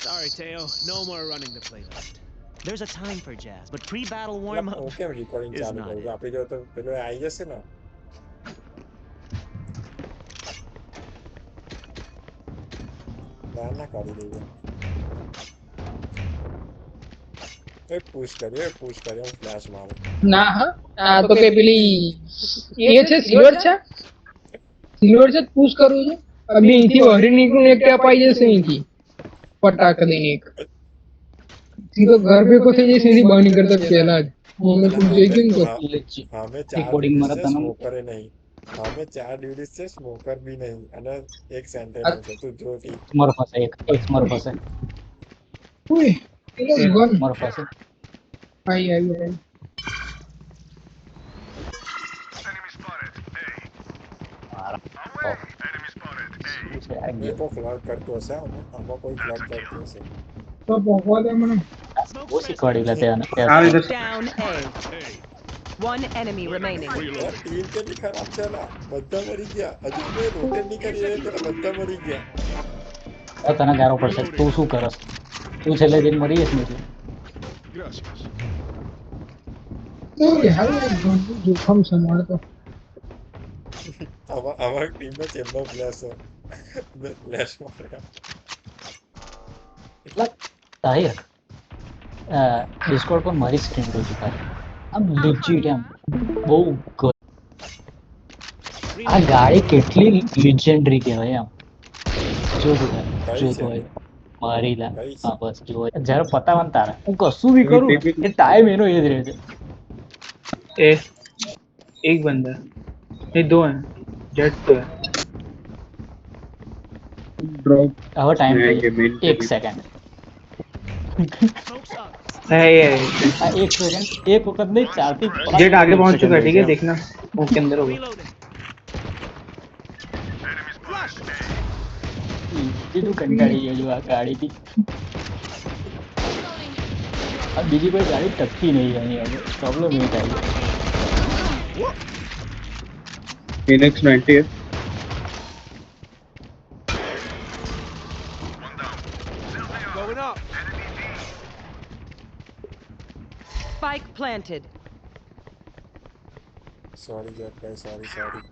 Sorry, Teo. No more running the playlist. There's a time for jazz, but pre-battle warm-up હું કેમ recording is ચાલુ not કરું it. આપણી જો તો પેલો આવી જશે ને ના કરી દઈએ પુશ કર્યો હું ફ્લેશ મારું ના હા આ તો કઈ પેલી એ છે સિલ્વર છે પુશ કરવું છે અબે અહીંથી વહરી નીકળું એક ટેપ આવી જશે અહીંથી પટાક દઈને એક સીધો ઘર ભેગો થઈ જશે સીધી બહાર નીકળતા પહેલા જ મમ્મી એટલે તું જોઈ ગયું ને તો અમે 4 રેકોર્ડિંગ લેડીઝ મારા છે તને સ્મોકરે નહીં અમે 4 લેડીઝ છે સ્મોકર બી નહીં અને એક સેન્ટેનલ છે તું જોતી સ્મર્ફ હશે એક સ્મર્ફ હશે ઓય પેલો એક ગન સ્મર્ફ હશે આવી મારા શું છે આ એ ગેમ કોઈ ફ્લડ કરતો હશે આમાં કોઈ ફ્લડ કરતું હશે તો ભગવા દે મને બહુ શીખવાડી લે તેને આવી જશે Down A. One enemy remaining. યાર ટીમ કેટલી ખરાબ છે ને બધા મરી ગયા હજુ મેં રોટેટ નહીં કરી રહ્યા પેલા બધા મરી ગયા હવે તને ગારો પડશે તું શું કરસ તું છેલ્લે દિન મરી જઈશ ને એટલે Gracias. ઓય હાલ જોખમ છે મારે તો અમારી ટીમમાં ચેમ્બર ફ્લેશ છે મેં ફ્લેશ માર્યા એટલે તાહિર ડિસ્કોર્ડ પર મારી સ્ક્રીન જોઈ ચુકા આમ લિજિટ એમ બહુ આ ગાડી કેટલી લિજેન્ડરી કહેવાય એમ જોતું કઈ જોતું છે હોય મારી લા કઈ હા બસ જો જ્યારે પતાવન તારે હું કશું બી કરું ને એ ટાઈમ એનો એ જ રહે છે ए एक बंदा नहीं दो हैं जेट तो है ड्रॉप હવે ટાઈમ है થઈ ये मेन જાય 1 સેકન્ડ Smoke's up. है ये આ 1 સેકન્ડ એક વખત નહીં 4 થી 5 जेट आगे पहुंच चुका है ठीक है देखना स्मोक के अंदर होगा Reloading. Flash. તું કંટાળી ગયો છું આ ગાડીથી આ બીજી કોઈ ગાડી ટકતી નહીં એની હવે પ્રોબ્લેમ એ થાય છે फिनिक्स 90 है Going up. Spike planted. Sorry Jett ભાઈ sorry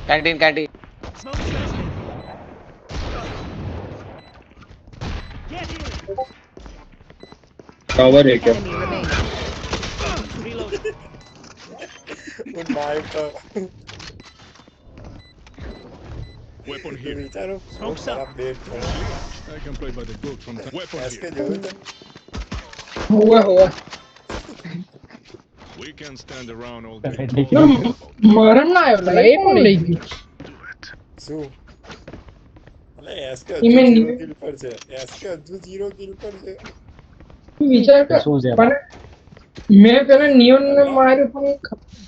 canteen Smoke's tracing. Get here. Tower है क्या Enemy remaining. Reloading. હું નાઈફ તો Weapon here. વિચારો બહુ Smoke's up. ખરાબ ડેટ છે I can play by the book from time. Weapon SK here. જોયું તો હોવે We can stand around all Right. day. મરણ ના આવ્યો લા એ કોણ લઈ ગયું શું અલે એસકે ઈમે હજુ ની- 0 કિલ પર છે એસકે હજુ 0 કિલ પર છે તું વિચાર કર શું છે પણ મેં પેલા નિયોન ને માર્યો પણ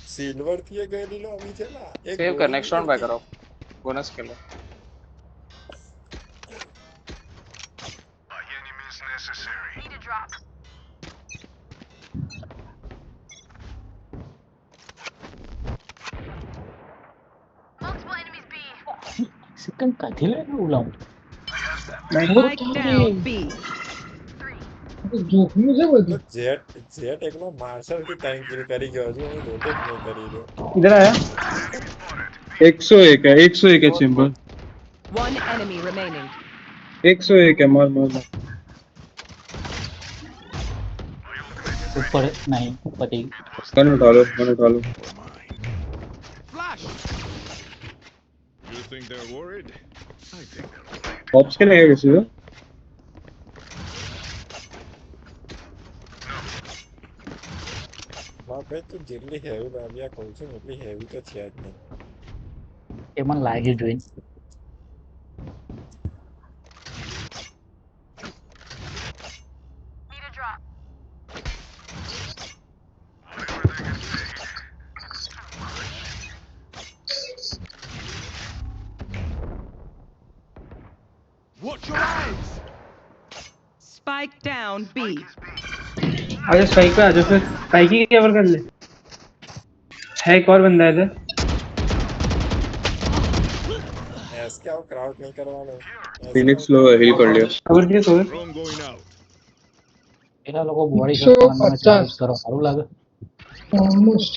સિલ્વર થી એ ગયેલો આવી છે ને એક सेव कर ગોળી नेक्स्ट राउंड નીકળતી. बाय करो बोनस के लिए સેકન્ડ કાથી લઈને ઉલાવું Spike down B. જોખમી છે બધું જેટ એકલો માર્શલ થી 3 કિલ કરી ગયો હજુ હું રોટેટ નહીં કરી રહ્યો इधर आया 101 है 101 है चेंबर One enemy remaining. 101 है मार मार मार ઉપર નહીં પતી गन उठा लो Flash. You think they're worried? I think they're worried. Ops के लिए कैसे हो મારા ભાઈ તું જેટલી હેવી લાવ્યા કહું છું ને એટલી હેવી તો છે જ નહીં એ મને લાગ્યું જોઈને Watch your eyes. Spike down B. आजा स्पाइक पे आजा फिर स्पाइक ही कवर कर ले है एक और बंदा है इधर એસકે આવું ક્રાઉડ નહીં કરવાનું. ફિનિક્સ લો હિલ કરી લ્યો. ખબર છે ખબર Drone going out. પેલા લોકો બોડી શોટ કરવાના ચાલુ જ કરો સારું લાગે. ઓલમોસ્ટ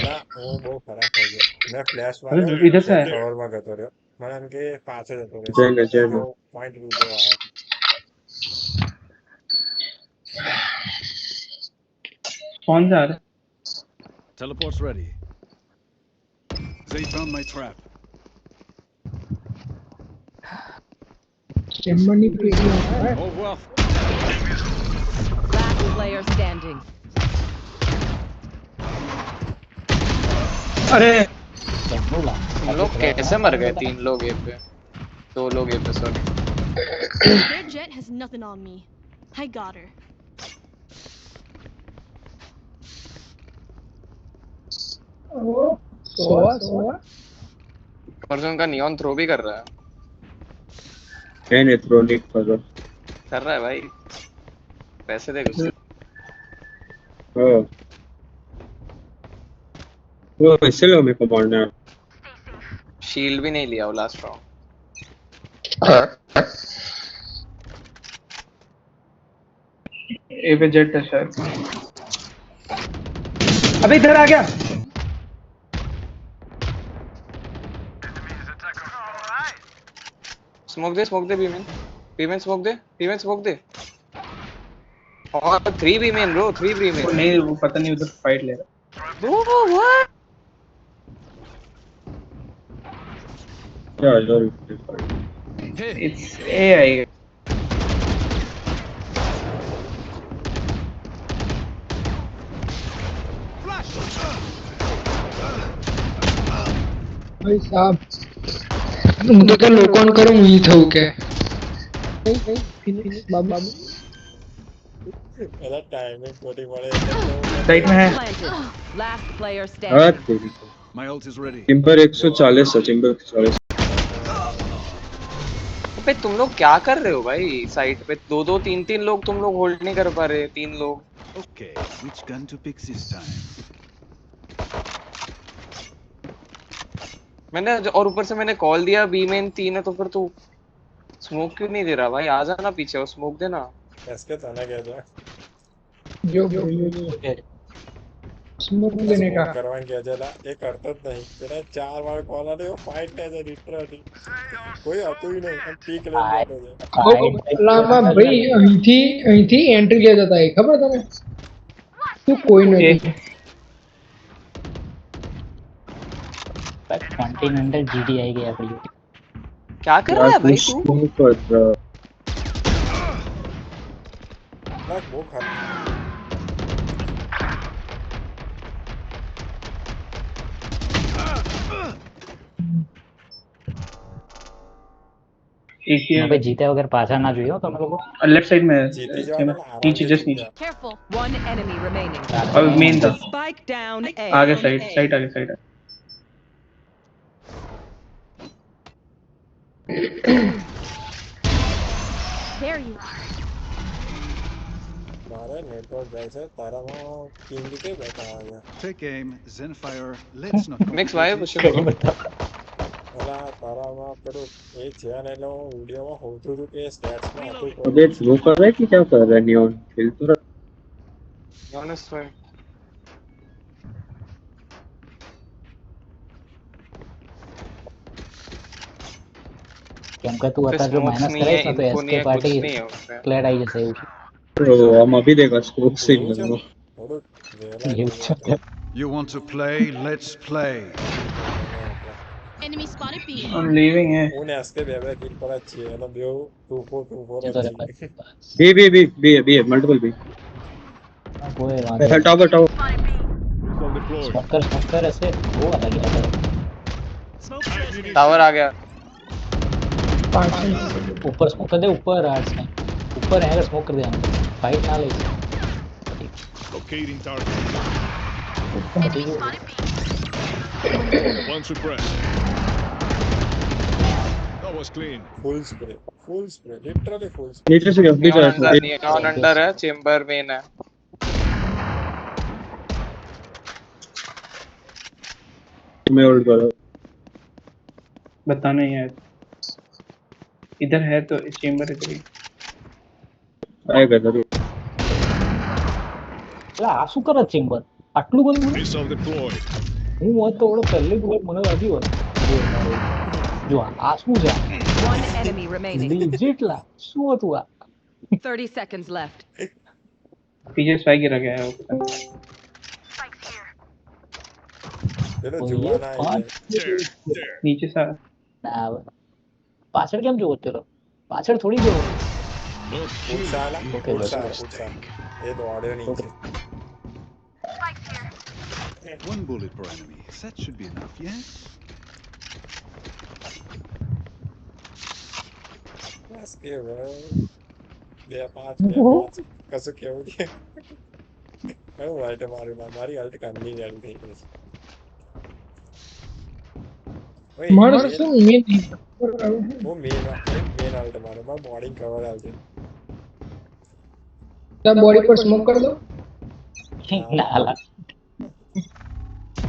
ના હું બહુ ખરાબ થઈ ગયો. મેં ફ્લેશ અરે માર્યો इधर से है કવરમાં જતો રહ્યો. મને એમ કે પાછળ જતો જઈને, રહેશે જઈને. પોઈન્ટ લીધો આવે. कौन सा आ रहा है Teleport's ready. They found my trap. ચેમ્બરની પેટી આવે. Au revoir. Last player standing. अरे કેમનું લાગે तुम लोग कैसे मर गए? 3 लोग ए पे, 2 लोग ए पे, sorry. Their jet has nothing on me. I got her. Sowa person का नियॉन थ्रो भी कर रहा है। એને થ્રો નહીં કરો. कर रहा है भाई, पैसे दे कुछ। હા. वो ऐसे लो मेरे को मारना है. शील्ड भी नहीं लिया वो लास्ट राउंड। ए पे जेट है शायद अबे इधर आ गया स्मोक दे बीमैन, स्मोक दे। और 3 बीमैन ब्रो, 3 वो बीमैन। नहीं वो पता नहीं उधर फाइट ले रहा ब्रो व्हाट? क्या यार इट्स एआई ભાઈ સાહેબ હું તો કે લોકોને કરું હું ઈ થવું કે બાબુ પેલા ટાઈમિંગ ખોટી મળે એટલે તો साइड में है Planted. Last player હા standing. તેરી. My ult is ready. Timber 140 है टिम्बर 140. अबे तुम लोग क्या कर रहे हो भाई? साइड पे 2-2 3-3 लोग तुम लोग होल्ड नहीं कर पा रहे, 3 लोग। Okay, which gun to pick this time? मैंने और ऊपर से मैंने कॉल दिया बीमैन 3 है, तो फिर तू स्मोक क्यों नहीं दे रहा भाई? आ जाना पीछे और स्मोक देना। એસકે તને કહેતો જો સ્મોક દેને કા કરવાનું કહે છે લા, એ કરતો જ નહીં. પેલા 4 વાર કોલ આવ્યો ફાઇટ લે છે લિટરલી. કોઈ હતું ય નહીં અને પીક લઈને બેઠો છે. લાંબા ભાઈ અહીંથી એન્ટ્રી લેતા હતા એ ખબર તને તું કોઈ ए નથી કોન્ટિનેન્ટલ જીડી આવી ગઈ આપણી જોડે. क्या कर रहा है भाई तू? ના બહુ ખરાબ. एक ही હવે જીત્યા વગર પાછા ના જોઈએ હો તમે લોકો. लेफ्ट साइड में है જીતી જવાના ને नीचे આરામથી जस्ट જીત્યા. नीचे Careful. One enemy remaining. और मेन था Spike down A. आगे साइड साइड आगे साइड There you are. મારે નેટવર્ક જાય છે તારામાં પિંગ કઈ બતાવે છે? Take aim, then fire. Let's not mix भाई complicate पुश it. ઓલા તારામાં પેલું એ છે ને એટલે હું વિડીયોમાં હોતું હતું કે સ્ટેટ્સમાં હતું अबे वो कर रहा है कि क्या कर रहा है नियॉन खेल तो रहा. ऑनेस्ट भाई। કેમ કે તું पे અત્યારે જો स्मोक्स માઇનસ नहीं है, કરાઈશ ને તો इन्फो नहीं એસકે है, कुछ પાર્ટી नहीं है उसमें। ક્લેડ આવી જશે એવું છે. तो हम अभी देखा स्कोप से એવું છે ही થોડુંક એવું છે વહેલા You want to play? Let's play. Enemy spotted B. I'm leaving है હું ને એસકે બે બે કિલ પર જ છીએ એટલે બેવ 2-4 જતો જ રે છીએ. बी मल्टीपल बी કોઈ વાંધો નહીં. Tower tower Missile deployed. Smoker હશે બહુ અલગ અલગ टावर आ गया। ऊपर स्मोक कर दे ऊपर आर्ट्स में ऊपर है स्मोक कर देना फाइट ना ले Locating target. ठीक है One suppressed. That was clean. Full spray literally full spray. नीचे से गया नीचे नियॉन अंडर है, चेंबर मेन है। मैं होल्ड कर रहा हूं बताना यार इधर है तो चेंबर इधर ही आएगा जरूर। એટલે આ શું કરે ચેમ્બર આટલું બધું મને Missile deployed. હું હોત તો ઓલો પહેલે બુલેટ મને વાગી હોત જો આ શું છે One enemy remaining. લીજીટ લા શું હતું આ 30 seconds left. पीछे स्पाइक गिरा गया है वो पता नहीं। પેલો ઓય, જુવાન આવી પાંચ જાય. There. नीचे सा ના આવે પાછળ કેમ જોવો ચલો પાછળ થોડી જોવો Look, પૂછા આલા? ઓકે પૂછા, બસ પૂછા. એ દોડ્યો નીચે. one bullet per enemy. That should be enough, yes? બસ કેવું બે પાંચ કશું કેવું છે કયું વાઈટ મારું નામ મારી હાલત કામની જાણી થઈ ગઈ ઓય, માણસ main- શું મેં હું મેન હાલત મારું મારું બોડી કવર આવશે બોડી પર સ્મોક કરી દો ના લા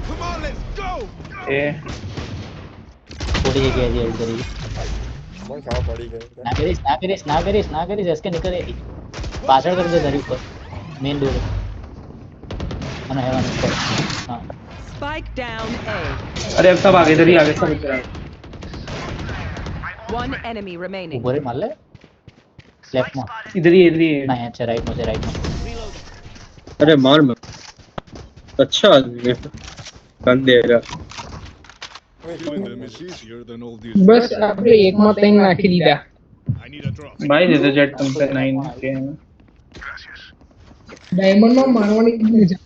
Come on, let's go! ए થોડી જગ્યાએ જે કરી મને ખબર પડી ગઈ ના કરીશ ના કરીશ ના કરીશ ના કરીશ એસકે નીકળે પાછળ કરી દે ધરી ઉપર મેઇન ડોર અને હેવાન ઉપર હા Spike down A. अरे अब सब आगे इधर ही आगे सब इधर आगे One enemy remaining. ઉભો રે માર લે લેફ્ટમાં इधर ही है ના અહીંયા છે રાઈટમાં अरे मार मत। अच्छा आदमी है। गन दे रहा। Killing them is easier than all these. બસ આપણે એકમાં ત્રણ નાખી દીધા I need a drop. भाई दे दो जेट तुम पे 9 के हैं ડાયમંડમાં મારવાની કેટલી મજા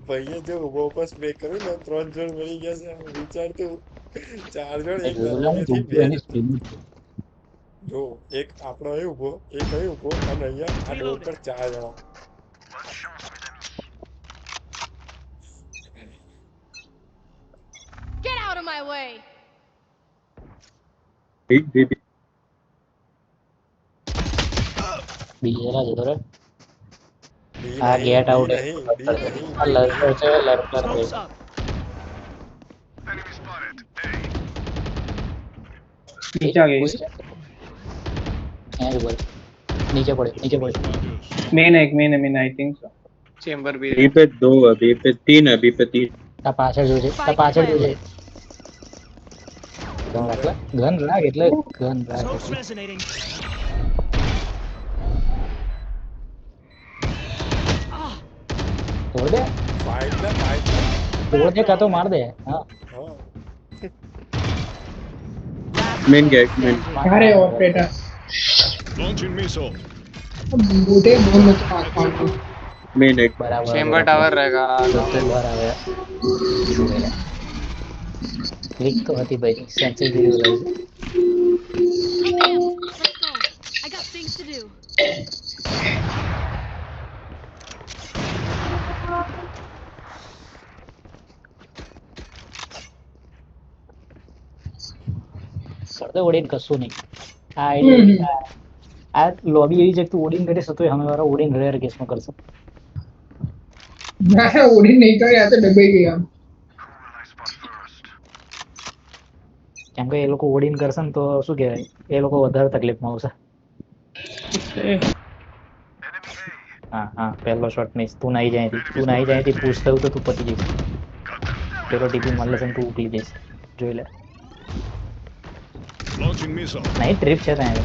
ભાઈએ જો ઉભો ઉપર સ્પ્રે કર્યું ને 3 જણ મળી ગયા છે વિચારતું 4 જણ એક દરવાજેથી બે જો એક આપણો અહીં ઉભો એક અહીં ઉભો અને અહીંયા આ ડોર પર 4 જણા Get out of my way! ठीक दीदी। બીજા જતો રે ડી આ નહીં, ગેટ ડી આઉટ નહીં, ડી નહીં, આ ડી લડકો નહીં. છે લડકો Smoke's up. नीचे आ गए અહીંયા જ બોલ નીચે પડે मेन है main I think so chamber भी बी पे 2 है, बी पे 3 है, बी पे 3। આ પાછળ જોજે આ Spike પાછળ જોજે planted. ગન રાખ એટલે ગન રાખ તોડ દે ફાઇટ ને ફાઇટ ને તોડ દે કાં તો માર દે હા હા मेन गेट मेन। અરે ઓપરેટર Launching missile. બુટે બહુ નથી નાખવાનું मेन एक। બરાબર चेंबर टावर रहेगा બહાર આવે ક્લિક તો હતી ભાઈ સેન્સિટિવ લાગે I'm amped. Let's go. I got things to do. કરતો ઓડીન કશું નહીં આ આઈડિયા આ લોબી એવી છે કે તું ઓડીન કરીશ તો અમે વાળા ઓડીન રેર કેસમાં કરશે ના ઓડી નહીં કરે આ તો ડબાઈ ગયા કેમ કે એ લોકો ઓડીન કરશે ને તો શું કહેવાય એ લોકો વધારે તકલીફમાં આવશે હા હા પહેલો શોટ મિસ તું નાઈ જાય પૂછ થયું તો તું પતી જઈશ પેલો ટીપી મળે છે ને તું ઉકલી જઈશ જોઈ લે Launching missile. નહીં ટ્રીપ છે ત્યાં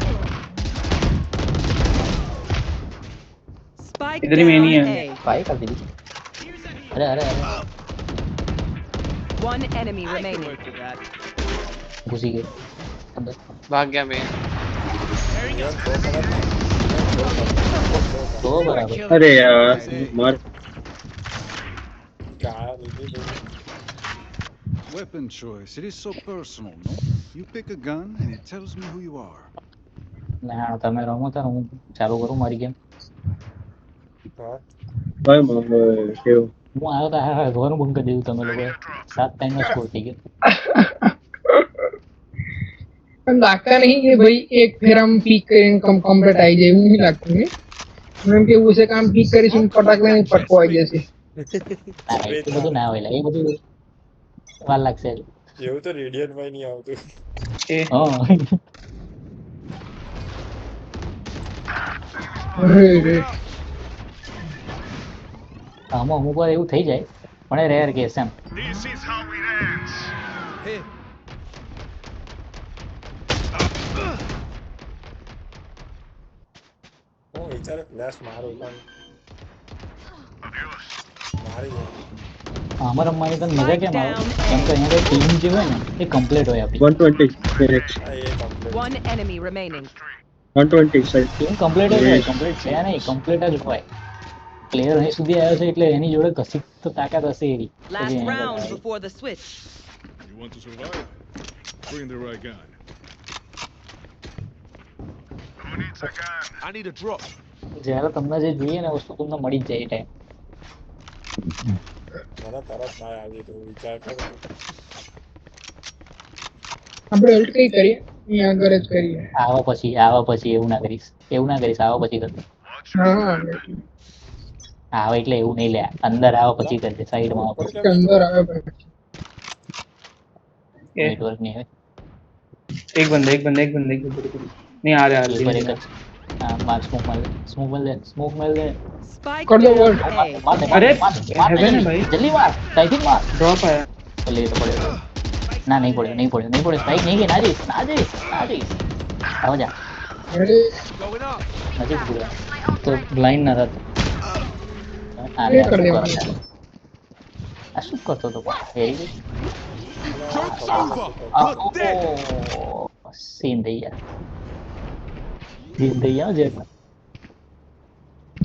Spike इधर ही down main ही है। A. પાઈ કરી દીધી અરે અરે અરે One enemy remaining. ઘૂસી ગઈ અંદર भाग गया मैं ઈવન તો ખબર ને તો બરાબર अरे यार मार। ગાળા લીધી ભાઈ Weapon choice. It is so personal, no? You pick a gun and it tells me who you are. ના તમે રમો તો હું ચાલુ કરું મારી ગેમ હા भाई मांगो क्यों? હું આવ્યો તો હા ઘરનું બંધ કરી દીધું તમે લોકોએ 7 ટાઈમનો સ્કોર થઈ ગયો પણ લાગતા નહીં કે ભાઈ એક ફેરામ પીક કરીને કમ્પ્લીટ આવી જાય એવું નહીં લાગતું ને એમ કેવું છે કે આમ પીક કરીશું ને ફટાક લઈને ફટકો આવી જશે ના એટલું બધું ના હોય લા. એ બધું વાર લાગશે હજુ. એવું તો રેડિયન માં નહીં આવતું. એ હા અરે રે આમાં અમુક વાર એવું થઈ જાય પણ એ રેર કેસ એમ. Here. હું વિચારે ફ્લેશ મારું પણ મારી જાય. આમાં રમવાની તને મજા Spike કેમ આવે down કેમ કે A. અહીંયા ટીમ જે હોય ને એ કમ્પ્લીટ હોય આપણી. 120 minutes. હા એ complete One enemy remaining. 120 side. Team complete જ હોય, કમ્પ્લીટ છે નહીં, કમ્પ્લીટ જ હોય. પ્લેયર અહીં સુધી આવ્યો છે એટલે એની જોડે કશી તો તાકાત હશે એવી. પછી Last અહીંયા round લગાવે. before the switch. You want to survive? Bring the right gun. Who needs a gun? I need a drop. જ્યારે તમને જે જોઈએ ને વસ્તુ તમને મળી જ જાય એ ટાઈમ. મને તરત ના આવી તો વિચાર કરો તો. આપણે અલ્ટ કઈ કરીએ અહીંયા આગળ જ કરીએ. આવા પછી એવું ના કરીશ આવા પછી કરજે. હા આવે એટલે એવું નહીં લે, અંદર આવો પછી કરજે, સાઈડમાં આવો ઉપર પછી. કેમ અંદર આવે ભાઈ. ए નેટવર્ક નહીં હોય एक बंदा नहीं आ रहा એક પર એક જ. હા માર સ્મોક માર લે Spike कर दो down wall. A. अरे માર हेवन है भाई, જલ્દી માર સાઈડ માર. ड्रॉप आया. લે તો પડ્યો ના નહીં પડ્યો સાઈડ નહીં ગઈ, ના જઈશ આવો જા અરે Going up. નજીક પૂરા તો બ્લાઇન્ડ ના થતો. આને એ કરી શું દેવાનું. કરે? આ શું કરતો હતો વેરી ખબર નથી શું કરતું. સીન થઈ ગયા જેટલા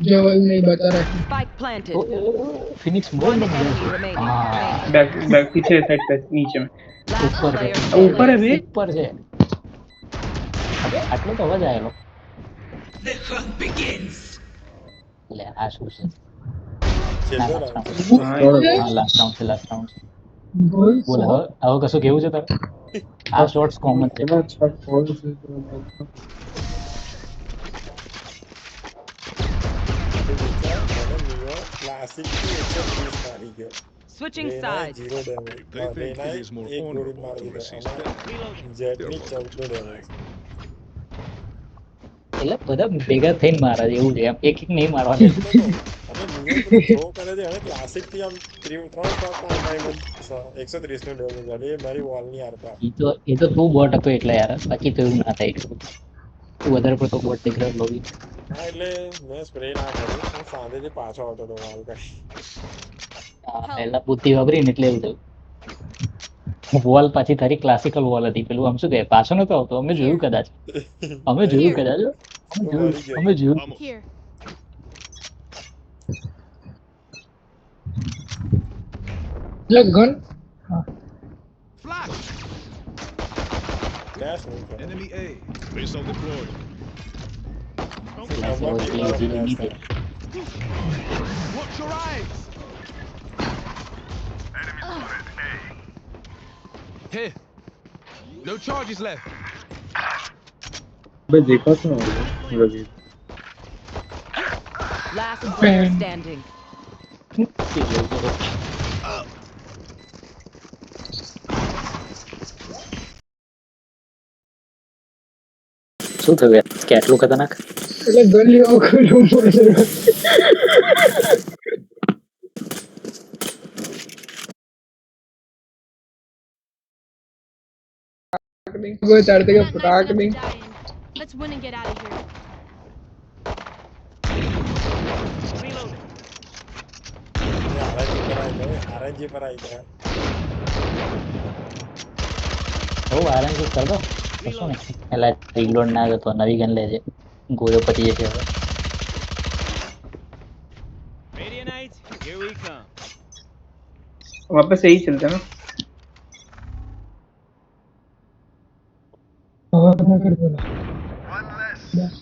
जवाब नहीं बता रहा है। Spike planted. Phoenix One enemy remaining. Back back पीछे साइड पे नीचे में. Last ऊपर है। player ऊपर है standing. बे. ઉપર છે આટલો તો અવાજ આવેલો લે આ શું છે છેલ્લો ના, round છે. લાસ્ટ રાઉન્ડ છે गोल બોલ હવે કશું કેવું છે તારે આ શોર્ટ્સ કોમન છે એના 6 calls છે. તું વિચાર મને મિયો ક્લાસિક થી 130 મારી ગયો. Switching રેનાએ sides. 0 damage. They think રેનાએ it is more એક ગોળી honorable મારી to દીધો resist અને death. જેટની 14 ડેમેજ. એટલે બધા ભેગા થઈને મારા છે એવું છે એમ એક નહીં મારવાનું અને મિયો પેલો થ્રો કરે છે અને ક્લાસિક થી આમ 3 શોટ મારતા 130 નું ડેમેજ આવે. એ મારી વોલ ની આરપા. એ તો તું બોટ હતો એટલે યાર બાકી તો એવું ના થાય તું વધારે પડતો બોટ નીકળ્યો લોબી હા એટલે મેં સ્પ્રે ના કર્યું. હું સાંજેથી પાછો આવતો હતો વોલ કરી. પહેલા બુદ્ધિ વાપરીને એટલે એવું થયું વોલ પાછી તારી ક્લાસિકલ વોલ હતી પેલું આમ શું કહે પાછો નતો આવતો અમે જોયું કદાચ હું મરી ગયો. અમે જોયું Here. लग गन Flash. ફ્લેશ નહીં કરે. Enemy A. Missile deployed. Flash હોય એટલે easily નહીં થાય. Watch your eyes. Here. No charges left. બે દેખાતો નથી. Last player standing. શું થયું યાર કે આટલું ખતરનાક એટલે ગલી ઓખલું પડે वो चढ़ते के Got फटाक nice नहीं enough to die in. Let's win and get out of here. RNG પર આવી ગયા. હો આરામ થી કર દો કશું નહીં એટલે રીલોડ ના કરતો નવી ગન લેજે ગોળો પતી જશે હવે वापस यही चलता है ना. और ना कर बोला बस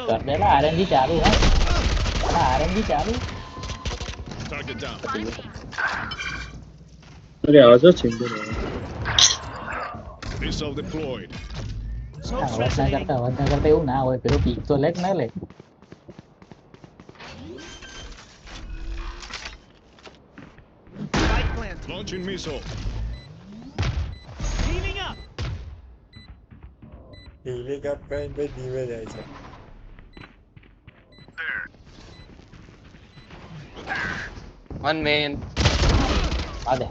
કર દેલા આરએનજી ચાલુ હે આરએનજી ચાલુ Target down. અરે આજો ચિંતો Missile deployed. અવાજ ના કરતા એવું ના હોય પેલું પીક તો લે કે ના લે Spike planted. Launching missile. Healing up. Healing up કરીને ભાઈ ધીમે જાય છે. One main. આ દે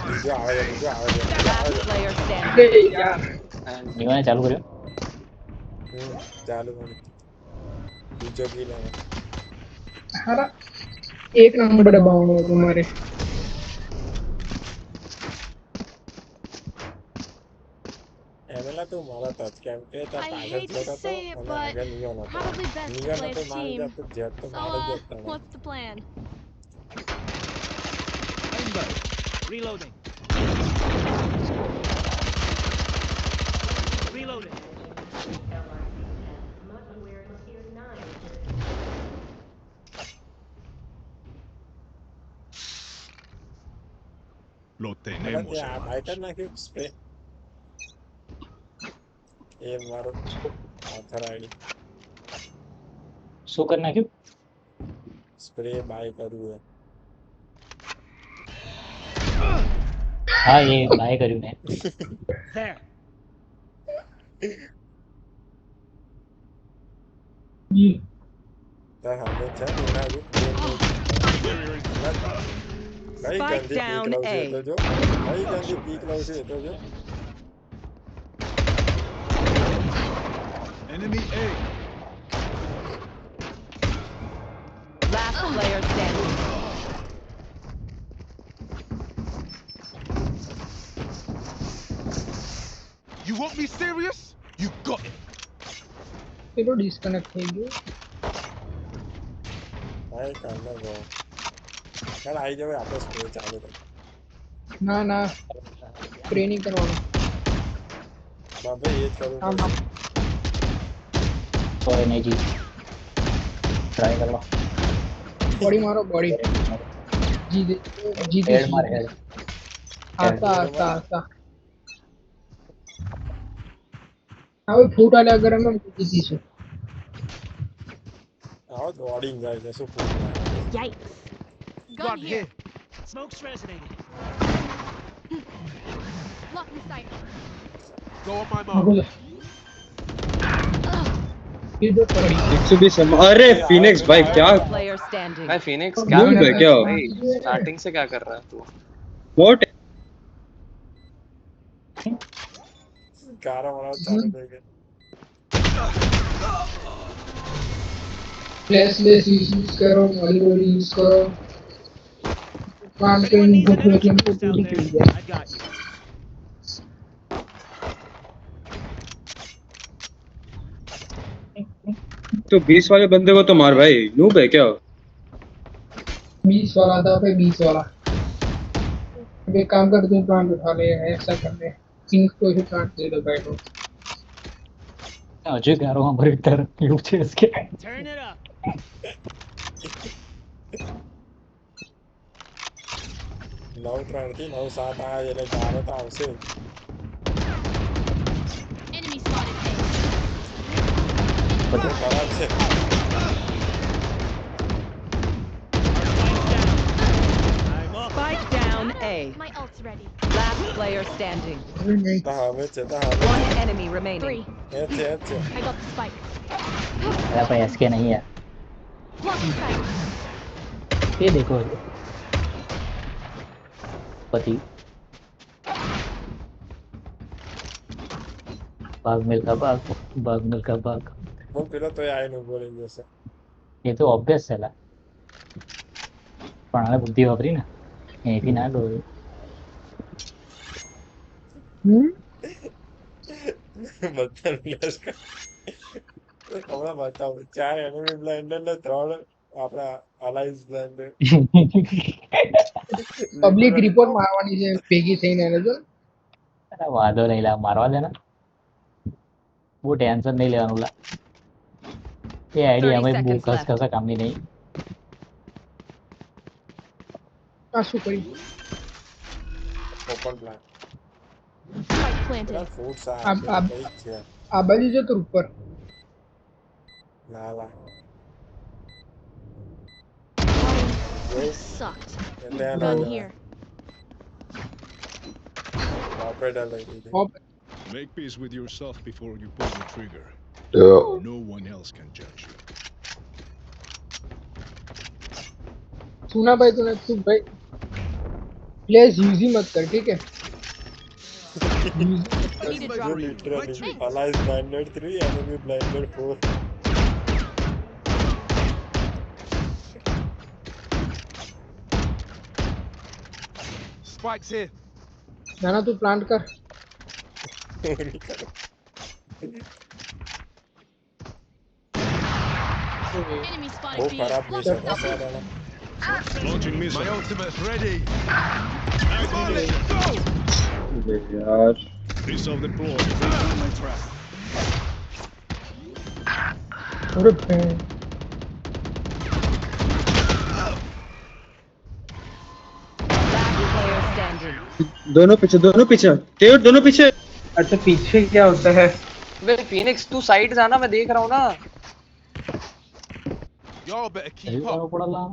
બીજો આવે છે, બીજો આવે છે, બીજો આવે Last છે. player standing. અરે યાર And નિવાને ચાલુ કર્યો ચાલુ કરી. બીજો કિલ આવે. હારા એક નંબર દબાવવાનો હતો મારે. એમેલા તું મળતો જ કેમ કે તાર I પાછળ hate જતો to હતો say it, અને but આગળ નિયન હતો. probably best to નિયન play હતો as મારી team. જાત તો જેત તો So, મારે જ જતો. what's the plan? Rainbow. Reloading. Reloading. Lo અલા tenemos, તે આ બાઈક જ hermanos. નાખ્યું સ્પ્રે. એ મારો આથર આઈડી શું કરી નાખ્યું સ્પ્રે બાય કર્યું હે. હા એ બાય કર્યું ને There. તાર સામે છે ને એના હજુ બે મિનિટ. કઈ Spike ગંદી પીક down લઉં છું એ તો A. જો. કઈ ગંદી પીક લઉં છું એ તો જો. Enemy A. Last player standing. You want me serious? You got it. પેલો ડિસ્કનેક્ટ થઈ ગયો. ભાઈ કાલનો ગો. ચાલ આવી જાવ આપણે સ્પ્રે ચાલુ કરી. ના ના સ્પ્રે નહીં કરવાનો. બાબે એ જ કરવું આમ પડશે. સોરી નહીં જી ટ્રાય કરવા બોડી મારો બોડી જીતે જીતે હેડ માર હેડ આતા આતા આતા હવે ફૂટ આલ્યા અગર અમે જીતીશું. આવો દોડીને જાય છે શું ફૂટ મારે. Yikes. Gun Gun here. here. Smoke's resonating. Lock in sight. Go on my આગો mark. લે. ये जो पड़ी 120 अरे फिनिक्स भाई क्या Last player standing. भाई फिनिक्स क्या भूल कर गए रहा क्या? है भाई? स्टार्टिंग से क्या कर रहा है तू? व्हाट ગારો વાળો ચાલુ થઈ ગયો. फ्लैश लेस यूज करो मॉलिबॉल यूज करो If anyone needs an energy boost out there, I got you. तो 20 वाले बंदे को तो मार भाई नूब है क्या 20 वाला था पे 20 वाला अब एक काम कर दो प्लांट उठा ले ऐसा कर ले पिंक को ही प्लांट दे दो बैठो હજુ ગારો અમારી તરફ એવું છે કે Turn it up. 9-3 થી 9-7 આવ્યા એટલે ગારો તો આવશે જ. Enemy spotted A. બધું ખરાબ છે. I'm up. Spike down A. My ult's ready. Last player standing. તો હવે છે તો હવે One enemy remaining. 3. એ જ છે એ જ છે. I got the spike. અલા ભાઈ એસકે નહીં યાર Lock in sight. એ દેખો પતિ ભાગ મિલકા ભાગ હું પેલો તોય આવીને ઉભો રહી જશે. એ તો ઓબ્વિયસ છે લા પણ હવે બુદ્ધિ વાપરી ને અહીંથી ના ડોળ્યું બધા flash કર. હમણાં બતાવું 4 enemy blinder ને 3 આપણા allies blinder. પબ્લિક રિપોર્ટ મારવાની છે ભેગી થઈને એને જો અરે વાંધો નહીં લા મારવા દે ને બહુ ટેન્શન નહીં લેવાનું લા એ આઈડી 30 અમે બહુ seconds ખાસ left. ખાસા કામની નહીં આ શું કરી Open plan. Spike પેલા planted. fruits આ આમ- પેલા આમ- કઈ જ છે. આ બાજુ જો તો ઉપર ના લા This જોયું sucked. એટલે Gun એના here. ઓપરેટર લઈ લીધી. Make peace with yourself before you pull the trigger. No one else can judge you. सुना भाई तूने तू भाई प्लेस यूज ही मत कर ठीक है I need a drop. Literally, allies blinded 3, enemy blinded 4. Spike's here. जाना तू प्लांट कर Enemy બહુ spotted B. ખરાબ મિસ Close હતો cover. સારાના. Launching missile. My ultimate's ready. Come on, let's go! अरे यार Missile deployed. Return my trap. अरे बहन Last player standing. दोनों पीछे तेरे दोनों पीछे अच्छा पीछे क्या होता है? वे फिनिक्स तू साइड जाना, मैं देख रहा हूँ ना. Y'all better सही keep करो up. पड़ा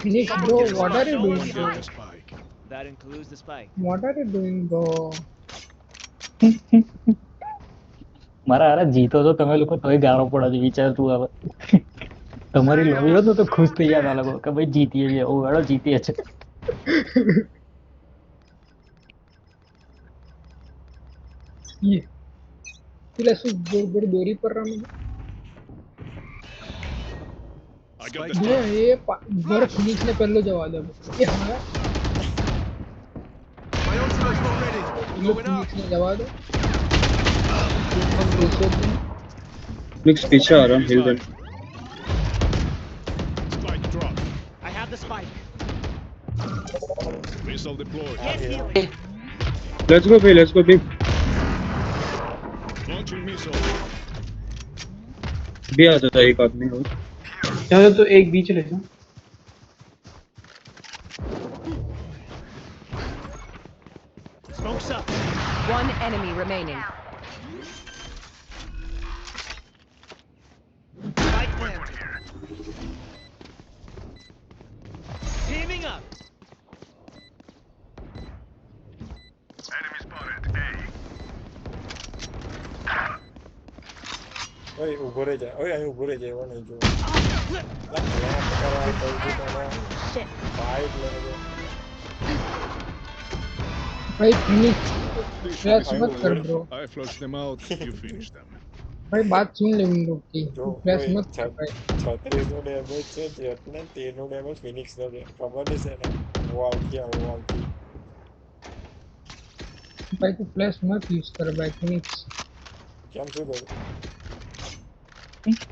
Phoenix bro what are you One doing bro hit the spike. That includes the spike. what are you doing bro મારા હારા જીતો તો તમે લોકો તોય ગાળો પડો છો વિચાર તું હવે તમારી લોબી હોત ને તો ખુશ થઈ ગયા લોકો કે ભાઈ જીતીએ છીએ ઓ હેડો જીતીએ છે ये પેલા શું ગોળ દોરી પર રમે I got the જો spike. એ ઘર ફિનિક્સ ને પહેલો જવા દે એ હા My ultimate's not ready. પેલો Going up. ફિનિક્સ ને જવા દો मिक्स पीछे आ रहा हूँ हिल Spike. Spike drop. I have the spike. Missile deployed. Get healing. Let's go be Launching missile. भी आ जाता है एक आदमी और चलो तो एक बीच ले जाओ. Smoke's up. One enemy remaining. Spike planted. Teaming up. ઓય ઊભો રહી જા. ઓય અહીં ઊભો રહી જા. એવો નહીં જોવો. લા, ઘણા પ્રકારના કરી દીધા ને. Shit. Fight લઈને જો. भाई फिनिक्स This फ्लैश is मत कर bro I flushed them out. You finish them. भाई बात सुन ले उन लोग की જો तू फ्लैश ઓય मत कर भाई 36નું ડેમેજ છે જેટને 13નું ડેમેજ ફિનિક્સનો છે. ખબર નહીં છે ને. વોલથી. भाई तू फ्लैश मत यूज कर भाई फिनिक्स કેમ શું કરું?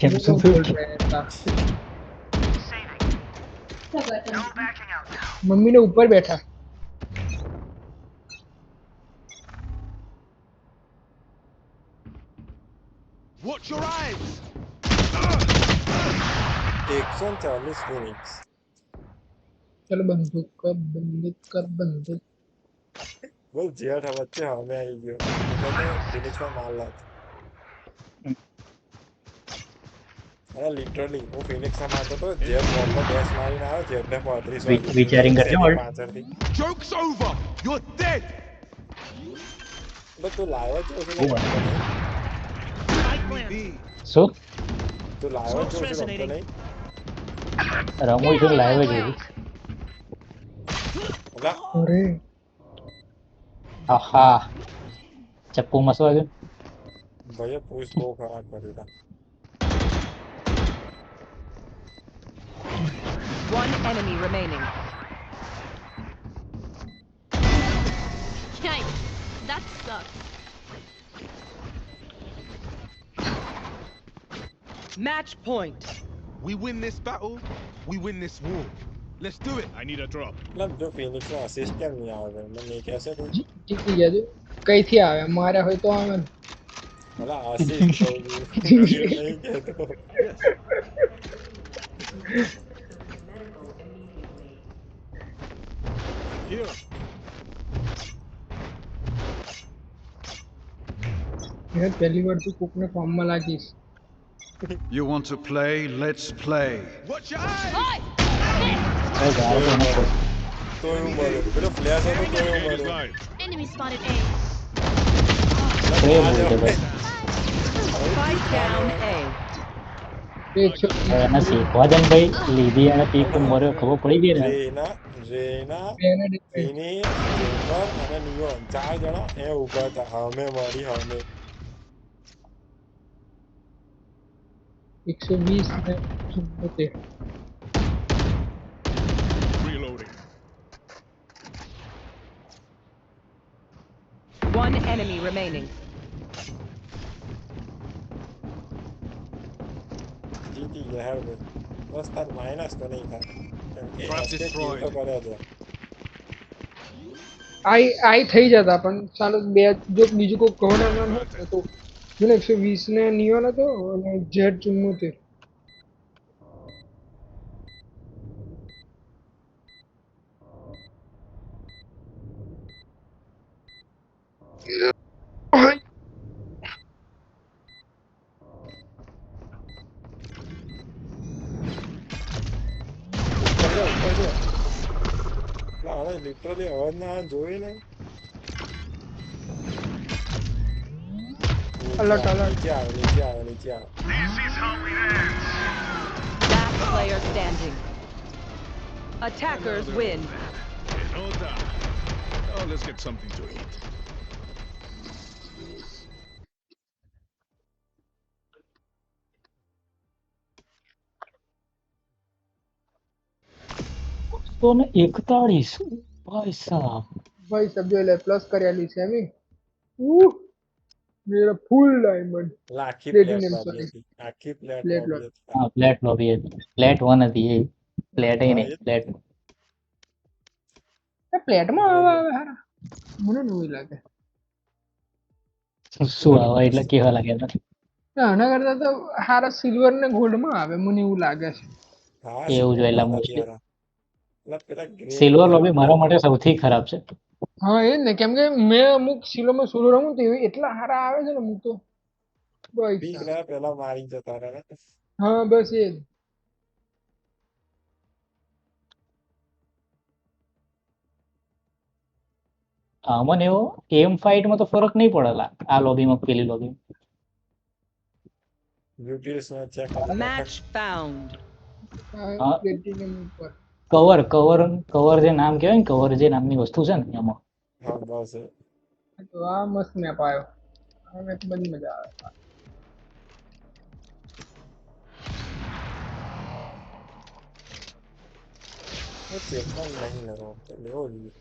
કેમ वो શું लोग बोल रहे हैं ऐसा मम्मी ने ऊपर बैठा Watch your eyes. 140 ફિનિક્સ. चलो बंदूक कर બોલ જેઠ વચ્ચે હવે આવી ગયો. ફિનિક્સમાં માર લાત. અરે લિટરલી હું ફિનિક્સમાં મારતો તો જેટ બોમ્બમાં ડેશ મારીને આવ્યો જેટને 35 વાગ્યું. વિચારીને ફિનિક્સ કરજો એની ઓલ્ડ. પાછળથી. Joke's over. You're dead. એટલે તું લાવ્યો જ છું Oh, રમતો નહીં. Spike planted. શું તું લાવ્યો જ છું રમતો resonating. નહીં. રમવું છે લાઈવ જ એવું અલા अरे આહા ચપ્પુ મસવા ગયો ભાઈએ પુશ બહુ ખરાબ કર્યું હતા. One enemy remaining. Yikes. That sucks. Match point. We win this battle. We win this war. Let's do it. I need a drop. મતલબ જો ફિનિક્સનો અસિસ્ટ કેમ નહીં આવે મને નહીં કહેશે તું. જીતી ગયા તું કઈથી આવે માર્યા હોય તો આવે ને મતલબ અસિસ્ટ કહું છું નહીં કહેતો. Here. મેં પહેલી વાર તું કોકને ફોર્મમાં લાગીશ You want to play? Let's play. Watch your eyes. Oi! ગાળો તો એને તો એવું મળે પેલો ફ્લેશ હતો તો એવું Target is મળે live. Enemy spotted A. એ બોલ છે ભાઈ. Spike down A. 120 હવે એને શીખવા દે ને ભાઈ, લીધી અને પીક મર્યો, ખબર પડી ગઈ ને. રેના બેને ડિફેન્ડ. ફિનિશ ચેમ્બર અને નિયોન 4 જણા એ ઉભા હતા સામે મારી સામે 120 ને 74. Reloading. One enemy remaining. જીતી ગયા હવે બસ તાર માઇનસ તો નહીં થાય કેમ કે Trap એસ્કેપ કિલ destroyed. તો કરે છે આઈ થઈ જતા પણ ચાલો બે જો બીજું કોઈ કવર ના હોત ને તો જો ને 120 ને નિયોન હતો અને જેટ 74. ઉપર જો હવે લિટરલી અવાજ ના જોઈ ને અલર્ટ અલર્ટ. નીચે આવે નીચે આવે નીચે આવે Last player standing. Attackers win. No doubt. Oh, let's get something to eat. તો ને 41 ભાઈ સાહેબ. ભાઈ સભ્યો એટલે પ્લસ કરેલી છે એમી. ઉહ મેરા ફૂલ ડાયમંડ આખી પ્લેટ પ્લેટિનમ લોબી સોરી હતી આખી પ્લેટ પ્લેટ લોબી લોટ. હતી હા ફ્લેટ લોબી હતી, ફ્લેટ 1 હતી એ, ફ્લેટ એ હા નહીં, એ જ ફ્લેટ. એ પ્લેટમાં બોલો. આવે હારા મને નવી લાગે. શું આવે એટલે કેવા લાગે તને? આના કરતા તો હારા સિલ્વર ને ગોલ્ડ માં આવે મને એવું લાગે છે. હા એવું સિલ્વર જોઈએ એટલે માં નથી મોસ્ટલી હારા એટલે પેલા ગ્રે સિલ્વર કલર લોબી મારા માટે સૌથી ખરાબ છે. હા એ જ ને કેમ કે મેં અમુક સિલોમાં સોલો રમું તો એટલા હારા આવે છે ને અમુક તો ભાઈ પીક સાહેબ. રહ્યા પેલા મારી જતા રહ્યા હા બસ એ જ. મને એવો એમ ફાઇટમાં તો ફરક નહીં પડેલા આ લોબીમાં પેલી લોબી. બ્યુટીસ નો ચેક કરી Match found. હા પ્લેટિનમ ઉપર કવર કવર કવર જે નામ કહેવાય ને, કવર જે નામની વસ્તુ છે ને એમાં. હા બસ તો આ મસ્ત મેપ આવ્યો. આ મેપ બધી મજા આવે. ચેમ્બર નહીં લગાવો તો લેવો જોઈએ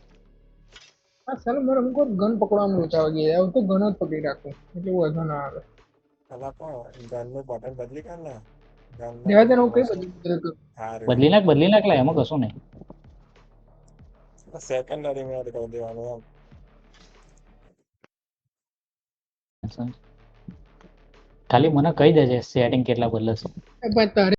હા ચાલો મારે અમુક ગન પકડવાનું ઓછા વાગે આવું તો ગન જ પકડી રાખું એટલે વધુ ના આવે. પેલા પણ ગન નું બટન બદલી કર ને ગન નો દેવા પેલો તેને હું કઈ મોશન બધું હારું બદલી નાખ લા, એમાં કશું નહીં. સેકન્ડરી માં કરી દેવાનું એમ ખાલી મને કહી દેજે સેટિંગ કેટલા બદલાશે. પણ તારે